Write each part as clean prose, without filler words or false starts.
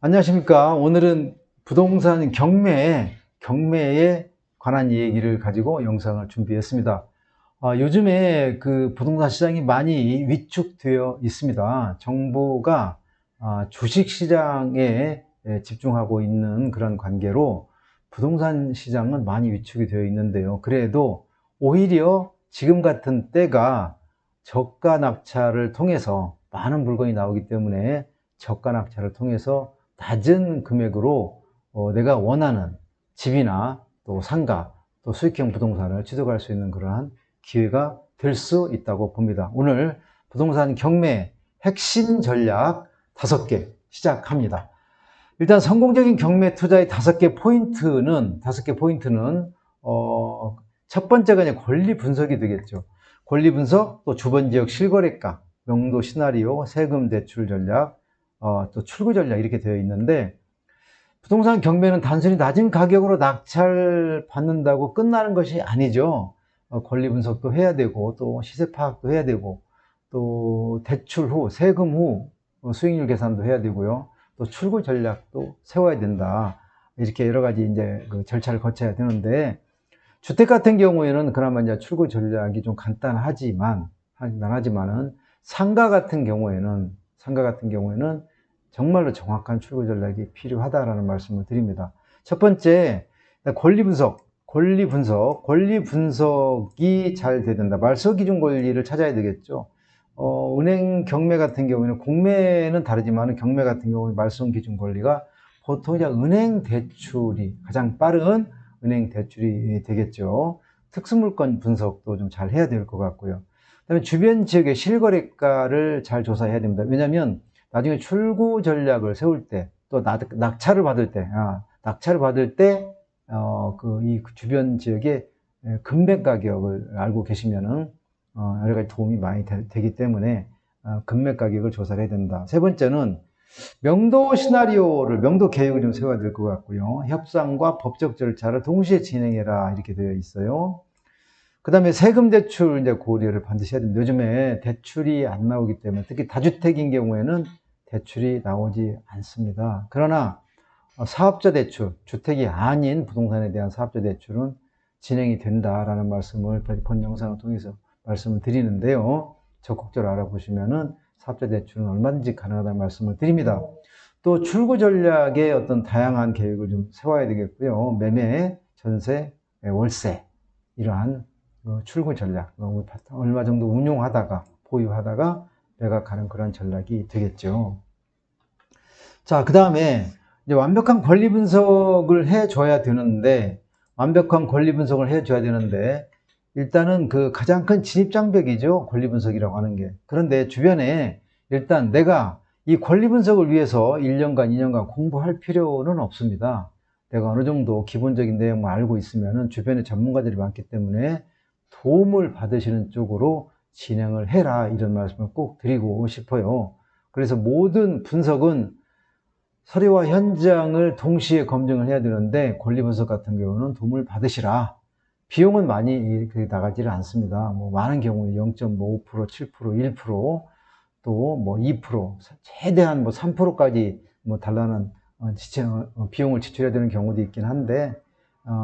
안녕하십니까. 오늘은 부동산 경매에 관한 얘기를 가지고 영상을 준비했습니다. 요즘에 그 부동산 시장이 많이 위축되어 있습니다. 정부가 주식 시장에 집중하고 있는 그런 관계로 부동산 시장은 많이 위축이 되어 있는데요. 그래도 오히려 지금 같은 때가 저가 낙찰을 통해서 많은 물건이 나오기 때문에 저가 낙찰을 통해서 낮은 금액으로 내가 원하는 집이나 또 상가 또 수익형 부동산을 취득할 수 있는 그러한 기회가 될 수 있다고 봅니다. 오늘 부동산 경매 핵심 전략 5개 시작합니다. 일단 성공적인 경매 투자의 5개 포인트는 첫 번째가 이제 권리 분석이 되겠죠. 권리 분석, 또 주변 지역 실거래가, 명도 시나리오, 세금 대출 전략, 또 출구 전략 이렇게 되어 있는데, 부동산 경매는 단순히 낮은 가격으로 낙찰 받는다고 끝나는 것이 아니죠. 권리 분석도 해야 되고, 또 시세 파악도 해야 되고, 또 대출 후, 세금 후 수익률 계산도 해야 되고요. 또 출구 전략도 세워야 된다. 이렇게 여러 가지 이제 그 절차를 거쳐야 되는데, 주택 같은 경우에는 그나마 이제 출구 전략이 좀 간단하지만은 상가 같은 경우에는 정말로 정확한 출구 전략이 필요하다라는 말씀을 드립니다. 첫 번째, 권리 분석이 잘 돼야 된다. 말소 기준 권리를 찾아야 되겠죠. 은행 경매 같은 경우에는 공매는 다르지만 경매 같은 경우는 말소 기준 권리가 보통 이제 가장 빠른 은행 대출이 되겠죠. 특수물건 분석도 좀 잘 해야 될 것 같고요. 그다음에 주변 지역의 실거래가를 잘 조사해야 됩니다. 왜냐하면 나중에 출구 전략을 세울 때, 또 낙찰을 받을 때, 이 주변 지역의 금매 가격을 알고 계시면은, 여러 가지 도움이 많이 되기 때문에, 금매 가격을 조사를 해야 된다. 세 번째는, 명도 계획을 좀 세워야 될 것 같고요. 협상과 법적 절차를 동시에 진행해라. 이렇게 되어 있어요. 그 다음에 세금 대출 이제 고려를 반드시 해야 됩니다. 요즘에 대출이 안 나오기 때문에 특히 다주택인 경우에는 대출이 나오지 않습니다. 그러나 사업자 대출, 주택이 아닌 부동산에 대한 사업자 대출은 진행이 된다라는 말씀을 본 영상을 통해서 말씀을 드리는데요. 적극적으로 알아보시면은 사업자 대출은 얼마든지 가능하다는 말씀을 드립니다. 또 출구 전략의 어떤 다양한 계획을 좀 세워야 되겠고요. 매매, 전세, 월세 이러한 출구 전략, 얼마 정도 보유하다가 매각하는 그런 전략이 되겠죠. 자, 그 다음에 이제 완벽한 권리 분석을 해줘야 되는데, 일단은 그 가장 큰 진입장벽이죠. 권리 분석이라고 하는 게. 그런데 주변에 일단 내가 이 권리 분석을 위해서 1년간, 2년간 공부할 필요는 없습니다. 내가 어느 정도 기본적인 내용을 알고 있으면은 주변에 전문가들이 많기 때문에 도움을 받으시는 쪽으로 진행을 해라. 이런 말씀을 꼭 드리고 싶어요. 그래서 모든 분석은 서류와 현장을 동시에 검증을 해야 되는데 권리 분석 같은 경우는 도움을 받으시라. 비용은 많이 나가지를 않습니다. 뭐 많은 경우에 0.5%, 7%, 1%, 또 뭐 2%, 최대한 뭐 3%까지 뭐 달라는 비용을 지출해야 되는 경우도 있긴 한데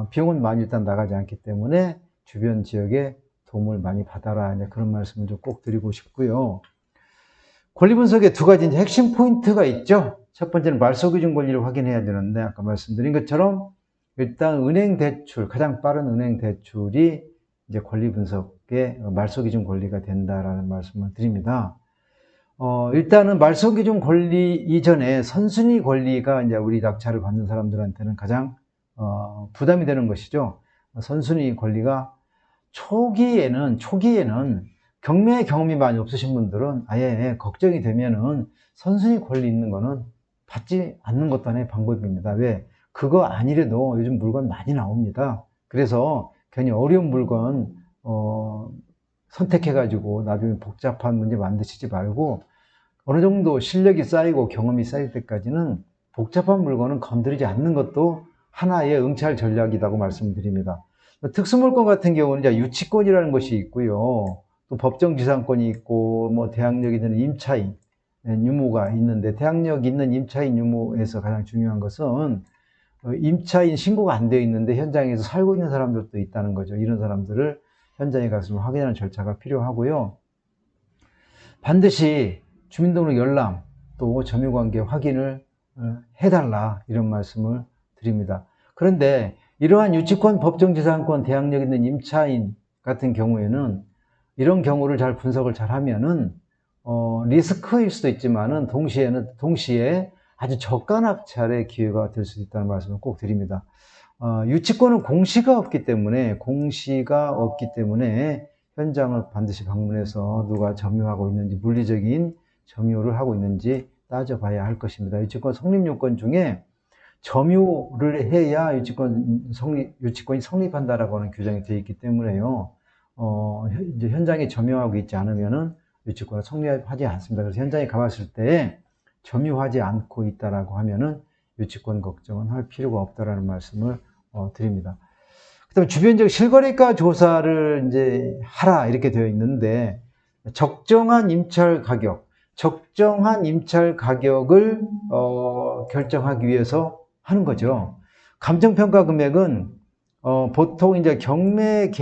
비용은 많이 일단 나가지 않기 때문에 주변 지역에 도움을 많이 받아라. 이제 그런 말씀을 좀 꼭 드리고 싶고요. 권리 분석에 두 가지 이제 핵심 포인트가 있죠. 첫 번째는 말소 기준 권리를 확인해야 되는데 아까 말씀드린 것처럼 일단 가장 빠른 은행 대출이 이제 권리 분석의 말소 기준 권리가 된다라는 말씀을 드립니다. 일단은 말소 기준 권리 이전에 선순위 권리가 이제 우리 낙찰을 받는 사람들한테는 가장 부담이 되는 것이죠. 선순위 권리가 초기에는 경매 경험이 많이 없으신 분들은 아예 걱정이 되면은 선순위 권리 있는 거는 받지 않는 것도 하나의 방법입니다. 왜? 그거 아니래도 요즘 물건 많이 나옵니다. 그래서 괜히 어려운 물건 선택해가지고 나중에 복잡한 문제 만드시지 말고 어느 정도 실력이 쌓이고 경험이 쌓일 때까지는 복잡한 물건은 건드리지 않는 것도 하나의 응찰 전략이라고 말씀드립니다. 특수물건 같은 경우는 이제 유치권이라는 것이 있고요. 또 법정지상권이 있고, 뭐 대항력이 되는 임차인, 유무가 있는데, 대항력 있는 임차인 유무에서 가장 중요한 것은 임차인 신고가 안 되어 있는데 현장에서 살고 있는 사람들도 있다는 거죠. 이런 사람들을 현장에 가서 확인하는 절차가 필요하고요. 반드시 주민등록 열람 또 점유관계 확인을 해달라, 이런 말씀을 드립니다. 그런데 이러한 유치권, 법정지상권, 대항력 있는 임차인 같은 경우에는 이런 경우를 잘 분석을 잘 하면은 리스크일 수도 있지만은 동시에 아주 저가 낙찰의 기회가 될 수도 있다는 말씀을 꼭 드립니다. 유치권은 공시가 없기 때문에 현장을 반드시 방문해서 누가 점유하고 있는지, 물리적인 점유를 하고 있는지 따져봐야 할 것입니다. 유치권 성립요건 중에 점유를 해야 유치권이 성립한다라고 하는 규정이 되어 있기 때문에요. 이제 현장에 점유하고 있지 않으면은 유치권은 성립하지 않습니다. 그래서 현장에 가봤을 때 점유하지 않고 있다라고 하면은 유치권 걱정은 할 필요가 없다라는 말씀을 드립니다. 그다음에 주변적 실거래가 조사를 이제 하라, 이렇게 되어 있는데, 적정한 임차를 결정하기 위해서 하는 거죠. 감정평가 금액은 보통 이제 경매가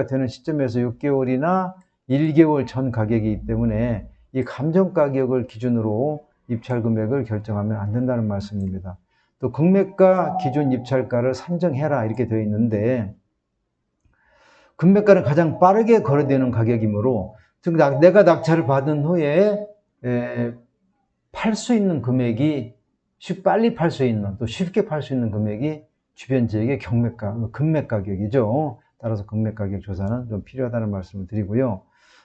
되는 시점에서 6개월이나 1개월 전 가격이기 때문에 이 감정 가격을 기준으로 입찰 금액을 결정하면 안 된다는 말씀입니다. 또 금매가 기준 입찰가를 산정해라, 이렇게 되어 있는데, 금매가는 가장 빠르게 거래되는 가격이므로, 즉 내가 낙찰을 받은 후에 팔 수 있는 금액이 빨리 팔 수 있는, 또 쉽게 팔 수 있는 금액이 주변 지역의 금매 가격이죠. 따라서 금매 가격 조사는 좀 필요하다는 말씀을 드리고요.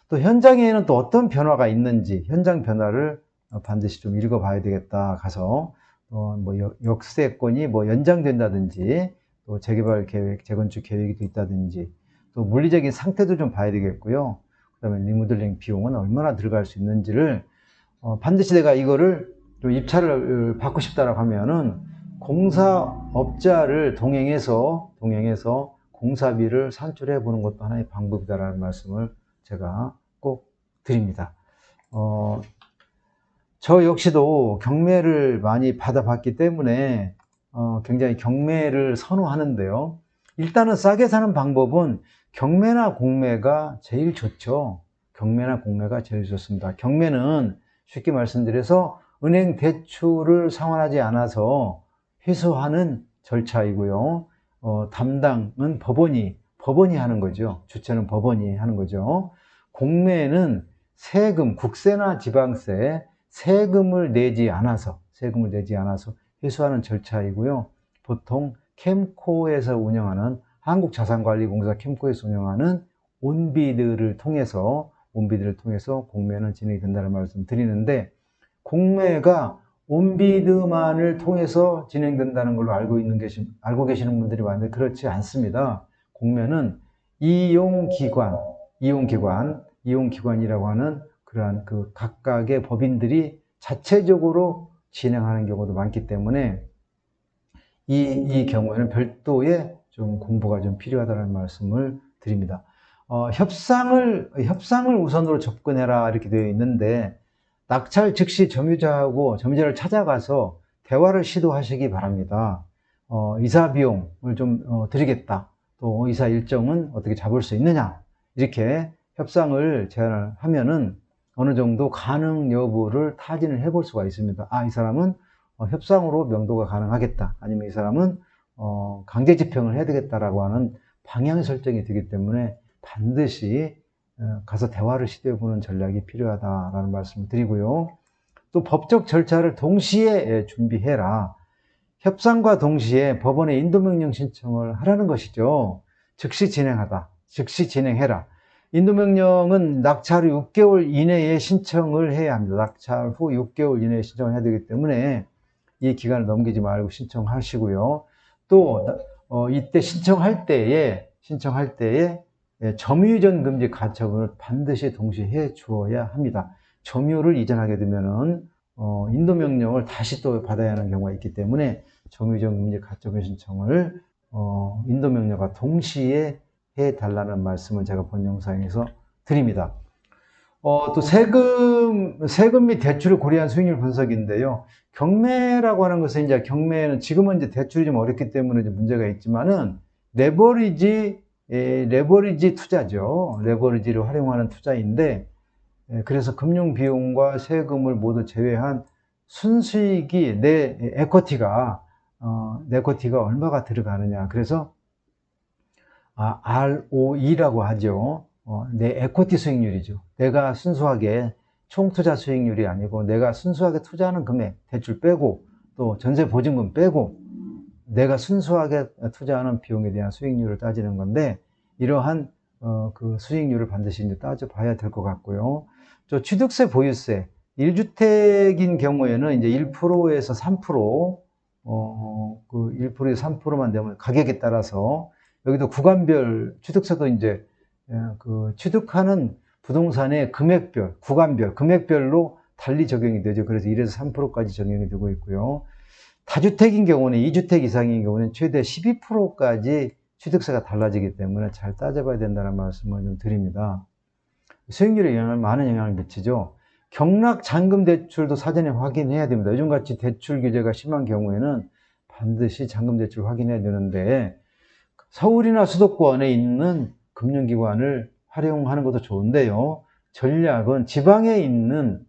또 현장에는 또 어떤 변화가 있는지, 현장 변화를 반드시 좀 읽어봐야 되겠다. 가서 뭐 역세권이 뭐 연장된다든지, 또 재개발 계획, 재건축 계획이 있다든지, 또 물리적인 상태도 좀 봐야 되겠고요. 그다음에 리모델링 비용은 얼마나 들어갈 수 있는지를 반드시 내가 이거를 좀 입찰을 받고 싶다라고 하면은 공사업자를 동행해서 공사비를 산출해 보는 것도 하나의 방법이다라는 말씀을 제가 꼭 드립니다. 저 역시도 경매를 많이 받아봤기 때문에 굉장히 경매를 선호하는데요. 일단은 싸게 사는 방법은 경매나 공매가 제일 좋죠. 경매나 공매가 제일 좋습니다. 경매는 쉽게 말씀드려서 은행 대출을 상환하지 않아서 회수하는 절차이고요. 담당은 법원이 하는 거죠. 주체는 법원이 하는 거죠. 공매는 세금, 국세나 지방세, 세금을 내지 않아서 회수하는 절차이고요. 보통 캠코에서 운영하는, 한국자산관리공사 캠코에서 운영하는 온비드를 통해서 공매는 진행이 된다는 말씀 드리는데, 공매가 온비드만을 통해서 진행된다는 걸로 알고 계시는 분들이 많은데, 그렇지 않습니다. 공매는 이용기관이라고 하는 그러한 그 각각의 법인들이 자체적으로 진행하는 경우도 많기 때문에 이 경우에는 별도의 좀 공부가 좀 필요하다는 말씀을 드립니다. 협상을 우선으로 접근해라, 이렇게 되어 있는데, 낙찰 즉시 점유자를 찾아가서 대화를 시도하시기 바랍니다. 이사 비용을 좀 드리겠다, 또 이사 일정은 어떻게 잡을 수 있느냐, 이렇게 협상을 제안을 하면은 어느 정도 가능 여부를 타진을 해볼 수가 있습니다. 이 사람은 협상으로 명도가 가능하겠다, 아니면 이 사람은 강제 집행을 해야 되겠다라고 하는 방향 설정이 되기 때문에 반드시 가서 대화를 시도해보는 전략이 필요하다라는 말씀을 드리고요. 또 법적 절차를 동시에 준비해라. 협상과 동시에 법원에 인도명령 신청을 하라는 것이죠. 즉시 진행해라. 인도명령은 낙찰 후 6개월 이내에 신청을 해야 합니다. 낙찰 후 6개월 이내에 신청을 해야 되기 때문에 이 기간을 넘기지 말고 신청하시고요. 또 이때 신청할 때에 점유이전 금지 가처분을 반드시 동시에 해 주어야 합니다. 점유를 이전하게 되면은 인도명령을 다시 또 받아야 하는 경우가 있기 때문에 점유이전 금지 가처분 신청을 인도명령과 동시에 해달라는 말씀을 제가 본 영상에서 드립니다. 또 세금 및 대출을 고려한 수익률 분석인데요. 경매라고 하는 것은 이제 경매는 지금은 이제 대출이 좀 어렵기 때문에 이제 문제가 있지만은 레버리지 투자죠. 레버리지를 활용하는 투자인데, 그래서 금융 비용과 세금을 모두 제외한 순수익이 내 에쿼티가 얼마가 들어가느냐. 그래서 ROE라고 하죠. 내 에쿼티 수익률이죠. 내가 순수하게 총투자 수익률이 아니고 내가 순수하게 투자하는 금액, 대출 빼고 또 전세 보증금 빼고 내가 순수하게 투자하는 비용에 대한 수익률을 따지는 건데, 이러한 그 수익률을 반드시 이제 따져봐야 될 것 같고요. 저 취득세, 보유세, 1주택인 경우에는 이제 1%에서 3%, 그 1%에서 3%만 되면 가격에 따라서 여기도 구간별 취득세도 이제 그 취득하는 부동산의 금액별, 구간별, 금액별로 달리 적용이 되죠. 그래서 1에서 3%까지 적용이 되고 있고요. 다주택인 경우는 2주택 이상인 경우는 최대 12%까지 취득세가 달라지기 때문에 잘 따져봐야 된다는 말씀을 좀 드립니다. 수익률에 많은 영향을 미치죠. 경락 잔금 대출도 사전에 확인해야 됩니다. 요즘같이 대출 규제가 심한 경우에는 반드시 잔금 대출 확인해야 되는데, 서울이나 수도권에 있는 금융기관을 활용하는 것도 좋은데요. 전략은 지방에 있는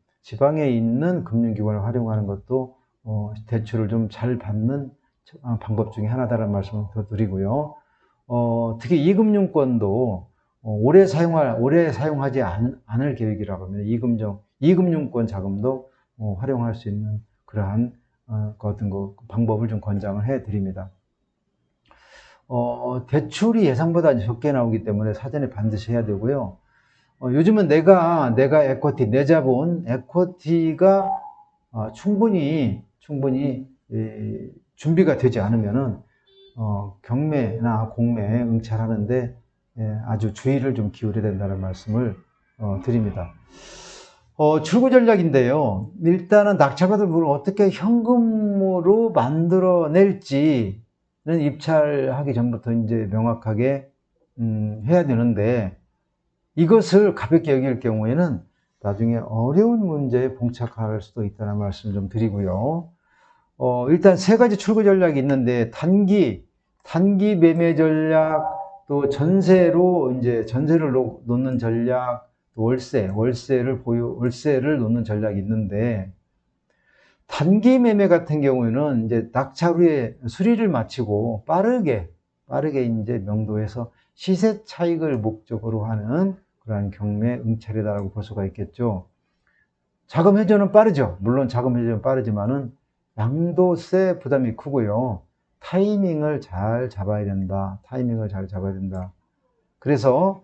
금융기관을 활용하는 것도 대출을 좀 잘 받는 방법 중에 하나다라는 말씀을 더 드리고요. 특히 이금융권도 오래 사용하지 않을 계획이라고 하면 이금융권 자금도 활용할 수 있는 그러한 어떤 방법을 좀 권장을 해 드립니다. 대출이 예상보다 적게 나오기 때문에 사전에 반드시 해야 되고요. 요즘은 내가 에쿼티, 내 자본, 에쿼티가 충분히 준비가 되지 않으면은 경매나 공매에 응찰하는데 아주 주의를 좀 기울여야 된다는 말씀을 드립니다. 출구 전략인데요. 일단은 낙찰받은 부분을 어떻게 현금으로 만들어낼지는 입찰하기 전부터 이제 명확하게 해야 되는데, 이것을 가볍게 여길 경우에는 나중에 어려운 문제에 봉착할 수도 있다는 말씀 좀 드리고요. 일단 세 가지 출구 전략이 있는데, 단기 매매 전략, 또 전세를 놓는 전략, 또 월세를 놓는 전략이 있는데, 단기 매매 같은 경우에는 이제 낙찰 후에 수리를 마치고 빠르게 이제 명도에서 시세 차익을 목적으로 하는 그러한 경매 응찰이다라고 볼 수가 있겠죠. 자금 회전은 빠르죠. 물론 자금 회전은 빠르지만은 양도세 부담이 크고요. 타이밍을 잘 잡아야 된다. 그래서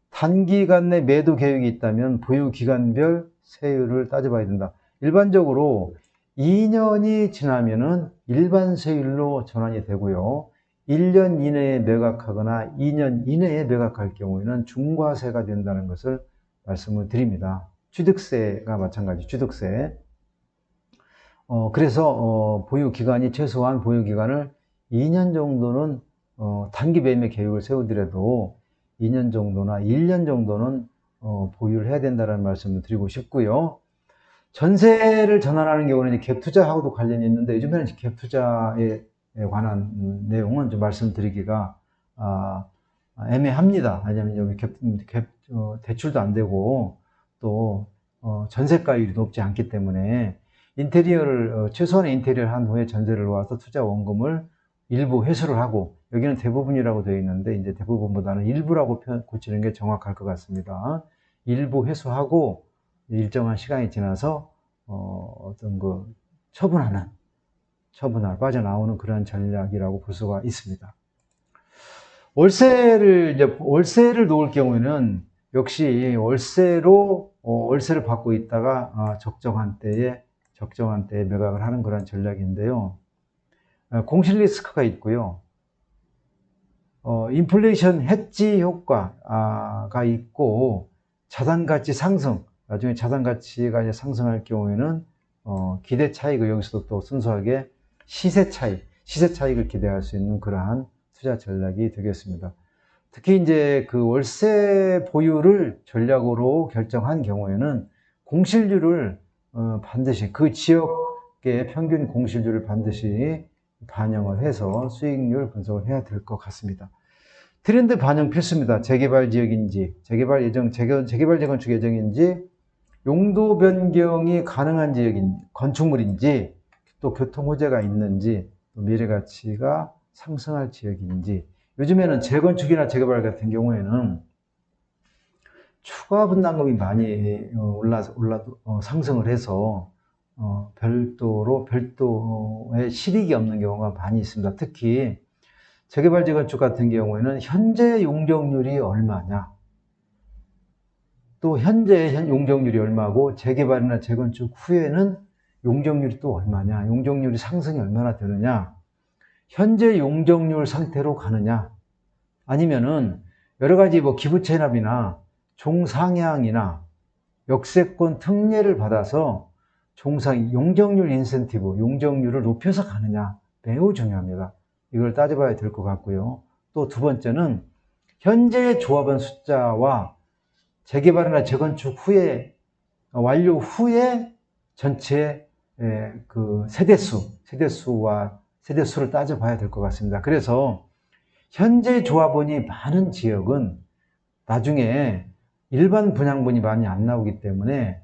단기간 내 매도 계획이 있다면 보유 기간별 세율을 따져봐야 된다. 일반적으로 2년이 지나면은 일반 세율로 전환이 되고요. 1년 이내에 매각하거나 2년 이내에 매각할 경우에는 중과세가 된다는 것을 말씀을 드립니다. 취득세가 마찬가지, 취득세. 그래서 최소한 보유 기간을 2년 정도는 단기 매매 계획을 세우더라도 2년 정도나 1년 정도는 보유를 해야 된다는 말씀을 드리고 싶고요. 전세를 전환하는 경우는 갭 투자하고도 관련이 있는데, 요즘에는 갭 투자에 관한 내용은 좀 말씀드리기가 애매합니다. 왜냐하면 여기 대출도 안 되고 또 전세가율이 높지 않기 때문에 최소한의 인테리어를 한 후에 전세를 놓아서 투자 원금을 일부 회수를 하고, 여기는 대부분이라고 되어 있는데 이제 대부분보다는 일부라고 고치는 게 정확할 것 같습니다. 일부 회수하고 일정한 시간이 지나서 빠져나오는 그런 전략이라고 볼 수가 있습니다. 월세를 놓을 경우에는 역시 월세를 받고 있다가 적정한 때에 매각을 하는 그런 전략인데요. 공실 리스크가 있고요. 인플레이션 해지 효과가 있고, 자산 가치 상승, 나중에 자산 가치가 이제 상승할 경우에는 기대 차익을 여기서도 또 순수하게 시세 차익을 기대할 수 있는 그러한 투자 전략이 되겠습니다. 특히 이제 그 월세 보유를 전략으로 결정한 경우에는 공실률을 반드시 그 지역의 평균 공실률을 반드시 반영을 해서 수익률 분석을 해야 될 것 같습니다. 트렌드 반영 필수입니다. 재개발 지역인지, 재개발 재건축 예정인지, 용도 변경이 가능한 지역인 건축물인지, 또 교통 호재가 있는지, 또 미래 가치가 상승할 지역인지. 요즘에는 재건축이나 재개발 같은 경우에는 추가 분담금이 많이 상승을 해서 별도의 실익이 없는 경우가 많이 있습니다. 특히 재개발 재건축 같은 경우에는 현재 용적률이 얼마냐, 또 현재 용적률이 얼마고 재개발이나 재건축 후에는 용적률이 또 얼마냐, 용적률이 상승이 얼마나 되느냐, 현재 용적률 상태로 가느냐, 아니면은 여러 가지 뭐 기부 체납이나 종상향이나 역세권 특례를 받아서 용적률 인센티브, 용적률을 높여서 가느냐, 매우 중요합니다. 이걸 따져봐야 될 것 같고요. 또 두 번째는 현재 조합원 숫자와 재개발이나 재건축 후에 완료 후에 전체 그 세대수를 따져봐야 될 것 같습니다. 그래서 현재 조합원이 많은 지역은 나중에 일반 분양분이 많이 안 나오기 때문에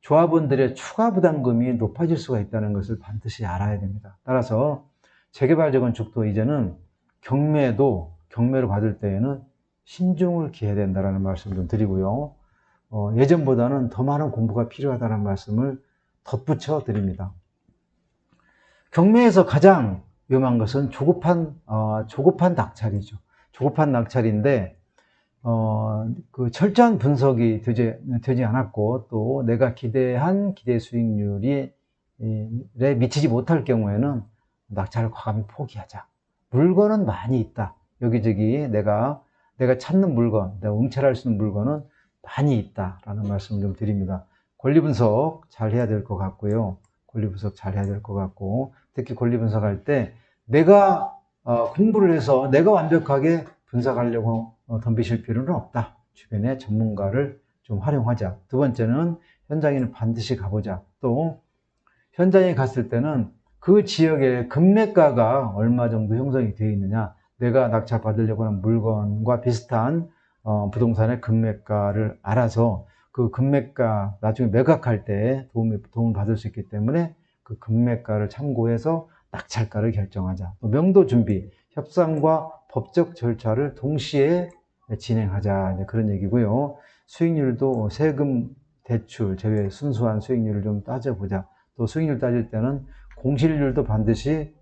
조합원들의 추가 부담금이 높아질 수가 있다는 것을 반드시 알아야 됩니다. 따라서 재개발 재건축도 이제는 경매를 받을 때에는 신중을 기해야 된다는 말씀을 좀 드리고요. 예전보다는 더 많은 공부가 필요하다는 말씀을 덧붙여 드립니다. 경매에서 가장 위험한 것은 조급한 낙찰이죠. 조급한 낙찰인데, 그 철저한 분석이 되지 않았고, 또 내가 기대한 기대 수익률에 미치지 못할 경우에는 낙찰을 과감히 포기하자. 물건은 많이 있다. 여기저기 내가 찾는 물건, 내가 응찰할 수 있는 물건은 많이 있다라는 말씀을 좀 드립니다. 권리 분석 잘 해야 될 것 같고요. 특히 권리 분석할 때 내가 공부를 해서 내가 완벽하게 분석하려고 덤비실 필요는 없다. 주변에 전문가를 좀 활용하자. 두 번째는 현장에는 반드시 가보자. 또 현장에 갔을 때는 그 지역의 금매가가 얼마 정도 형성이 되어 있느냐, 내가 낙찰 받으려고 하는 물건과 비슷한 부동산의 금매가를 알아서 그 금매가 나중에 매각할 때 도움을 받을 수 있기 때문에 그 금매가를 참고해서 낙찰가를 결정하자. 또 명도 준비, 협상과 법적 절차를 동시에 진행하자. 그런 얘기고요. 수익률도 세금 대출 제외 순수한 수익률을 좀 따져보자. 또 수익률 따질 때는 공실률도 반드시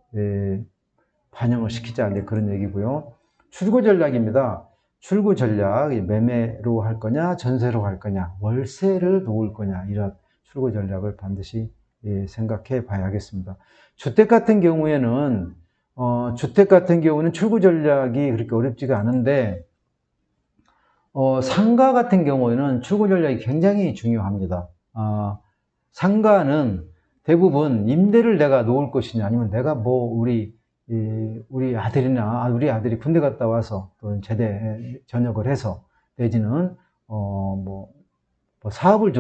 반영을 시키자. 그런 얘기고요. 출고 전략입니다. 출구 전략, 매매로 할 거냐, 전세로 할 거냐, 월세를 놓을 거냐, 이런 출구 전략을 반드시 생각해 봐야겠습니다. 주택 같은 경우에는 출구 전략이 그렇게 어렵지가 않은데, 상가 같은 경우에는 출구 전략이 굉장히 중요합니다. 상가는 대부분 임대를 내가 놓을 것이냐, 아니면 내가 우리 아들이 군대 갔다 와서 또는 제대 전역을 해서 내지는 창업을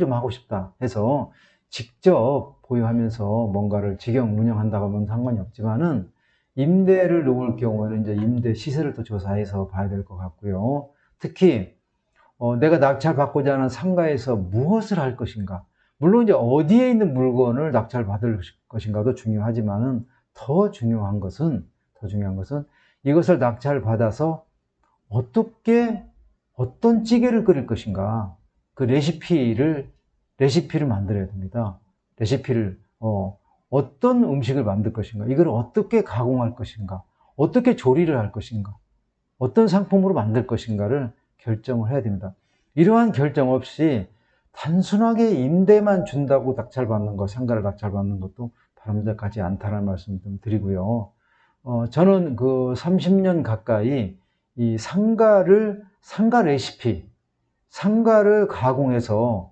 좀 하고 싶다 해서 직접 보유하면서 뭔가를 직영 운영한다고 하면 상관이 없지만은, 임대를 놓을 경우에는 이제 임대 시세를 또 조사해서 봐야 될 것 같고요. 특히 내가 낙찰 받고자 하는 상가에서 무엇을 할 것인가, 물론 이제 어디에 있는 물건을 낙찰 받을 것인가도 중요하지만은 더 중요한 것은 이것을 낙찰 받아서 어떤 찌개를 끓일 것인가, 그 레시피를 만들어야 됩니다. 어떤 음식을 만들 것인가, 이걸 어떻게 가공할 것인가, 어떻게 조리를 할 것인가, 어떤 상품으로 만들 것인가를 결정을 해야 됩니다. 이러한 결정 없이 단순하게 임대만 준다고 상가를 낙찰받는 것도 바람직하지 않다는 말씀 좀 드리고요. 저는 그 30년 가까이 이 상가 레시피, 상가를 가공해서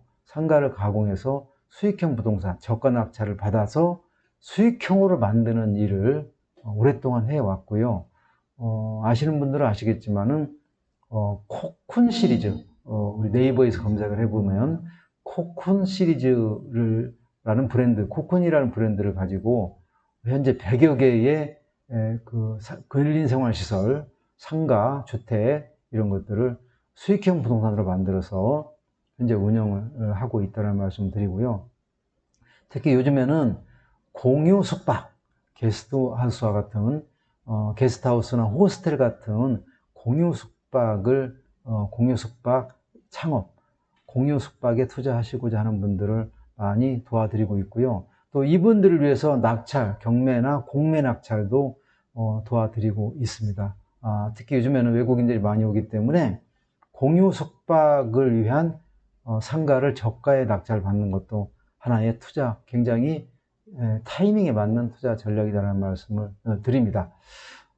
수익형 부동산, 저가 낙찰을 받아서 수익형으로 만드는 일을 오랫동안 해왔고요. 아시는 분들은 아시겠지만은 코쿤 시리즈, 우리 네이버에서 검색을 해보면 코쿤 시리즈를 라는 브랜드, 코쿤이라는 브랜드를 가지고 현재 100여 개의 근린 생활시설, 상가, 주택 이런 것들을 수익형 부동산으로 만들어서 현재 운영을 하고 있다는 말씀 드리고요. 특히 요즘에는 공유 숙박, 게스트하우스와 같은 게스트하우스나 호스텔 같은 공유 숙박 창업, 공유 숙박에 투자하시고자 하는 분들을 많이 도와드리고 있고요. 또 이분들을 위해서 낙찰, 경매나 공매 낙찰도 도와드리고 있습니다. 특히 요즘에는 외국인들이 많이 오기 때문에 공유 숙박을 위한 상가를 저가에 낙찰 받는 것도 하나의 투자, 굉장히 타이밍에 맞는 투자 전략이라는 말씀을 드립니다.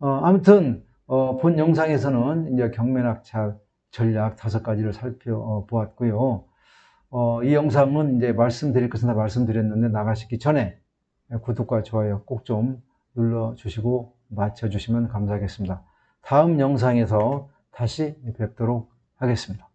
아무튼 본 영상에서는 이제 경매 낙찰 전략 5가지를 살펴보았고요. 이 영상은 이제 말씀드릴 것은 다 말씀드렸는데 나가시기 전에 구독과 좋아요 꼭 좀 눌러주시고 맞춰주시면 감사하겠습니다. 다음 영상에서 다시 뵙도록 하겠습니다.